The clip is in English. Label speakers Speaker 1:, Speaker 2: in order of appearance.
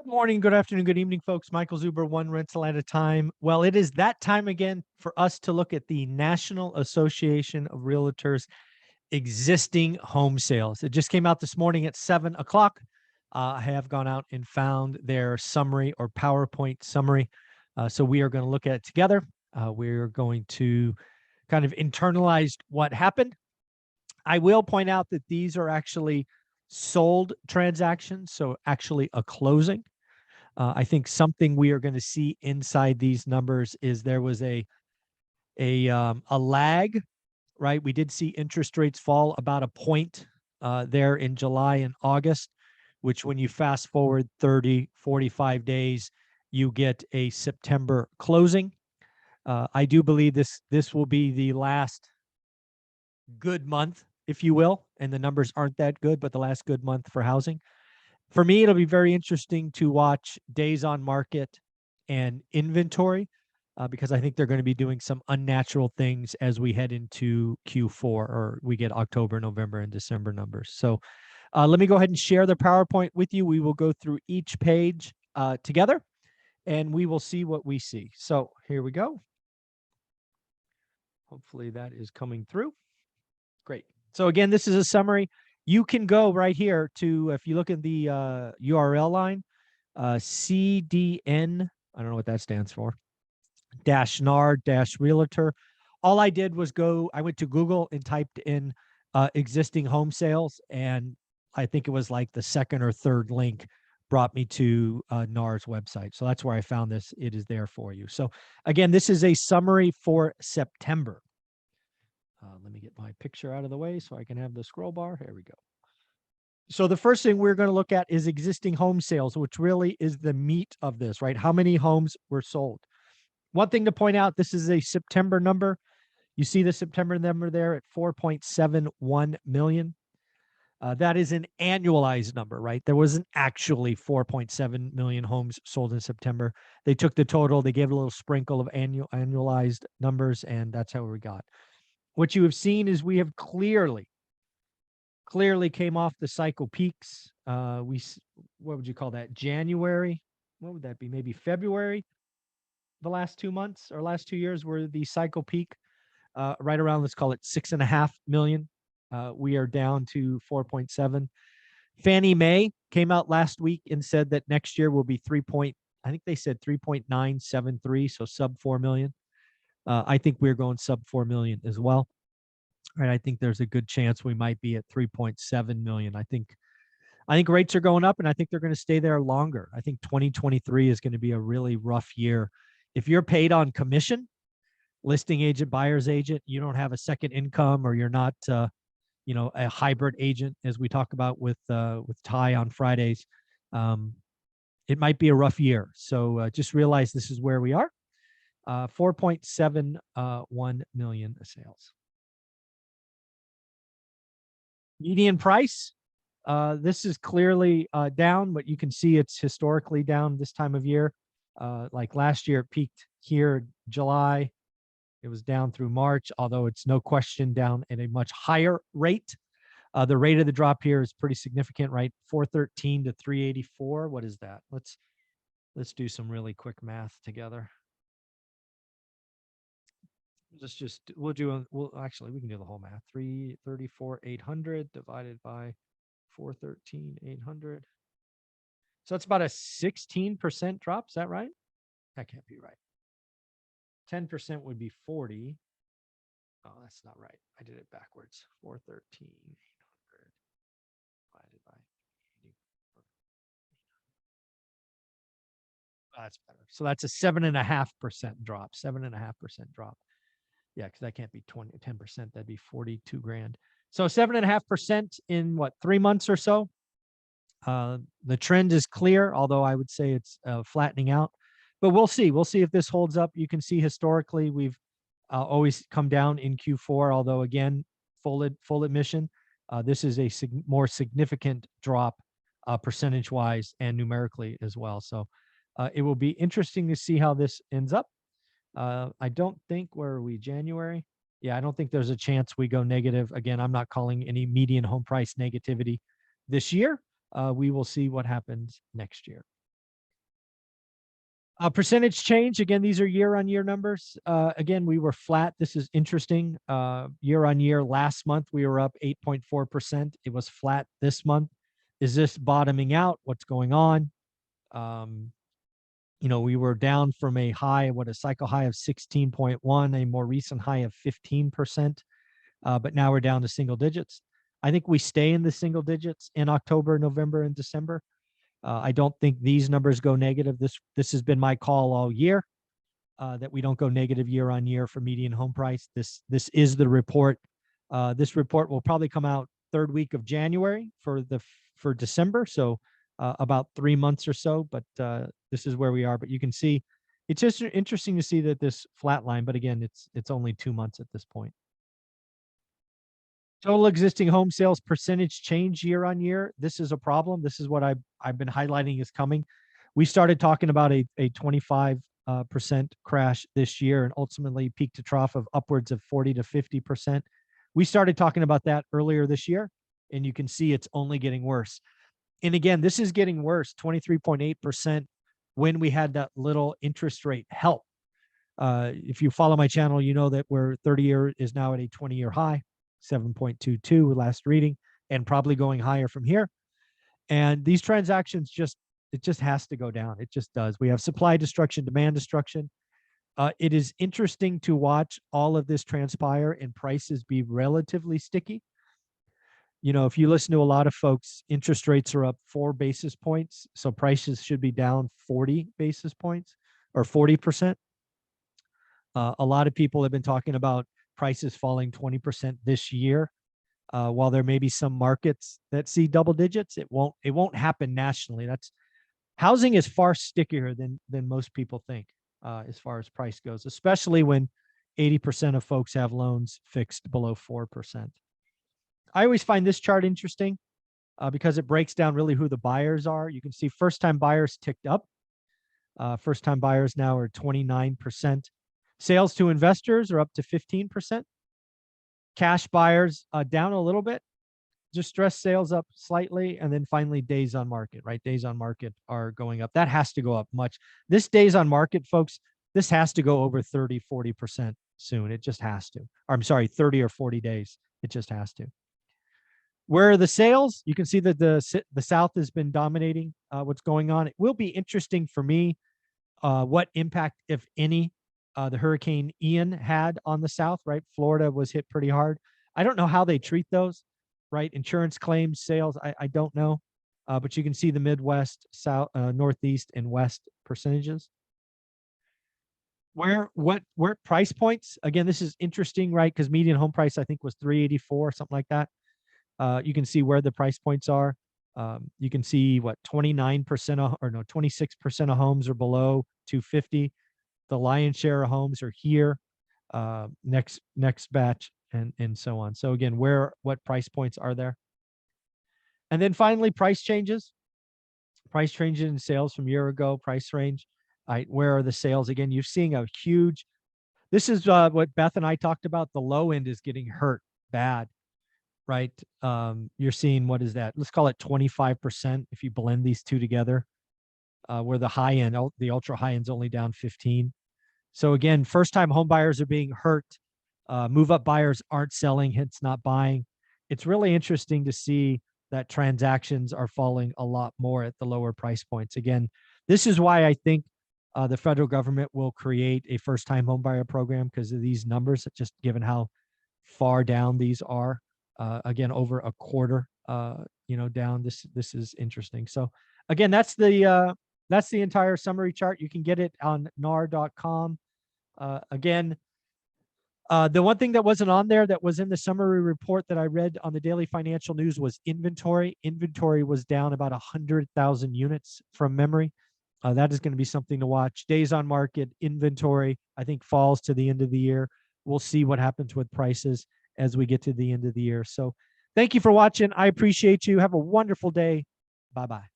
Speaker 1: Good morning, good afternoon, good evening, folks. Michael Zuber, one rental at a time. Well, it is that time again for us to look at the National Association of Realtors existing home sales. It just came out this morning at 7 o'clock. I have gone out and found their summary or PowerPoint summary. So we are going to look at it together. We're going to kind of internalize what happened. I will point out that these are actually sold transactions, so actually a closing. I think something we are going to see inside these numbers is there was a lag, right? We did see interest rates fall about a point there in July and August, which when you fast forward 30, 45 days, you get a September closing. I do believe this will be the last good month, if you will, and the numbers aren't that good, but the last good month for housing. For me, it'll be very interesting to watch days on market and inventory because I think they're going to be doing some unnatural things as we head into Q4 or we get October, November, and December numbers. So let me go ahead and share the PowerPoint with you. We will go through each page together and we will see what we see. So here we go. Hopefully that is coming through. Great. So again, this is a summary. You can go right here to, if you look at the URL line, CDN, I don't know what that stands for, -NAR-Realtor. All I did was I went to Google and typed in existing home sales, and I think it was like the second or third link brought me to NAR's website. So that's where I found this. It is there for you. So again, this is a summary for September. Let me get my picture out of the way so I can have the scroll bar. Here we go. So the first thing we're going to look at is existing home sales, which really is the meat of this, right? How many homes were sold? One thing to point out, this is a September number. You see the September number there at 4.71 million. That is an annualized number, right? There wasn't actually 4.7 million homes sold in September. They took the total, they gave a little sprinkle of annualized numbers, and that's how we got. What you have seen is we have clearly came off the cycle peaks. What would you call that? January? What would that be? Maybe February? The last 2 months or last 2 years were the cycle peak, right around, let's call it 6.5 million. We are down to 4.7. Fannie Mae came out last week and said that next year will be I think they said 3.973, so sub 4 million. I think we're going sub 4 million as well. Right, I think there's a good chance we might be at 3.7 million. I think rates are going up, and I think they're going to stay there longer. I think 2023 is going to be a really rough year. If you're paid on commission, listing agent, buyer's agent, you don't have a second income, or you're not, a hybrid agent, as we talk about with Ty on Fridays. It might be a rough year. So just realize this is where we are. 4.71 million sales. Median price, this is clearly down, but you can see it's historically down this time of year. Like last year, it peaked here July. It was down through March, although it's no question down at a much higher rate. The rate of the drop here is pretty significant, right? 413 to 384. What is that? Let's do some really quick math together. Actually, we can do the whole math. 334,800 divided by 413,800. So that's about a 16% drop. Is that right? That can't be right. 10% would be 40. Oh, that's not right. I did it backwards. 413,800 divided by 80. Oh, that's better. So that's a 7.5% drop. 7.5% drop. Yeah, because that can't be 10%. That'd be 42 grand. So 7.5% in what, 3 months or so? The trend is clear, although I would say it's flattening out. But we'll see. We'll see if this holds up. You can see historically we've always come down in Q4, although again, full admission, this is a more significant drop percentage-wise and numerically as well. So it will be interesting to see how this ends up. I don't think, where are we, January? Yeah, I don't think there's a chance we go negative. Again, I'm not calling any median home price negativity this year. We will see what happens next year. Percentage change, again, these are year-on-year numbers. Again, we were flat. This is interesting. Year-on-year, last month, we were up 8.4%. It was flat this month. Is this bottoming out? What's going on? We were down from a high, a cycle high of 16.1, a more recent high of 15%. But now we're down to single digits. I think we stay in the single digits in October, November, and December. I don't think these numbers go negative. This has been my call all year, that we don't go negative year on year for median home price. This is the report. This report will probably come out third week of January for December. So about 3 months or so. But this is where we are. But you can see, it's just interesting to see that this flat line. But again, it's only 2 months at this point. Total existing home sales percentage change year on year. This is a problem. This is what I've been highlighting is coming. We started talking about a 25% crash this year, and ultimately peak to trough of upwards of 40 to 50%. We started talking about that earlier this year, and you can see it's only getting worse. And again, this is getting worse, 23.8% when we had that little interest rate help. If you follow my channel, you know that where 30-year is now at a 20-year high. 7.22 last reading, and probably going higher from here. And these transactions it just has to go down. It just does. We have supply destruction, demand destruction. It is interesting to watch all of this transpire and prices be relatively sticky. If you listen to a lot of folks, interest rates are up 4 basis points. So prices should be down 40 basis points or 40%. A lot of people have been talking about prices falling 20% this year. While there may be some markets that see double digits, it won't happen nationally. Housing is far stickier than most people think, as far as price goes, especially when 80% of folks have loans fixed below 4%. I always find this chart interesting because it breaks down really who the buyers are. You can see first-time buyers ticked up. First-time buyers now are 29%. Sales to investors are up to 15%. Cash buyers down a little bit. Distressed sales up slightly. And then finally, days on market, right? Days on market are going up. That has to go up much. This days on market, folks, this has to go over 30, 40% soon. It just has to. Or, I'm sorry, 30 or 40 days. It just has to. Where are the sales? You can see that the South has been dominating what's going on. It will be interesting for me what impact, if any, the Hurricane Ian had on the South, right? Florida was hit pretty hard. I don't know how they treat those, right? Insurance claims, sales, I don't know. But you can see the Midwest, South, Northeast, and West percentages. Where price points? Again, this is interesting, right? Because median home price, I think, was $384, something like that. You can see where the price points are. You can see what 26% of homes are below 250. The lion's share of homes are here, next batch, and so on. So again, what price points are there? And then finally, price changes. Price changes in sales from a year ago, price range. Where are the sales? Again, you're seeing a huge, this is what Beth and I talked about. The low end is getting hurt bad, right? You're seeing, what is that? Let's call it 25% if you blend these two together. Where the high end, the ultra high end is only down 15. So again, first-time home buyers are being hurt. Move-up buyers aren't selling, hence not buying. It's really interesting to see that transactions are falling a lot more at the lower price points. Again, this is why I think the federal government will create a first-time home buyer program, because of these numbers, just given how far down these are. Again, over a quarter, down. This is interesting. So again, that's the entire summary chart. You can get it on nar.com. Again, the one thing that wasn't on there that was in the summary report that I read on the Daily Financial News was inventory. Inventory was down about 100,000 units from memory. That is going to be something to watch. Days on market, inventory, I think, falls to the end of the year. We'll see what happens with prices as we get to the end of the year. So thank you for watching. I appreciate you. Have a wonderful day. Bye-bye.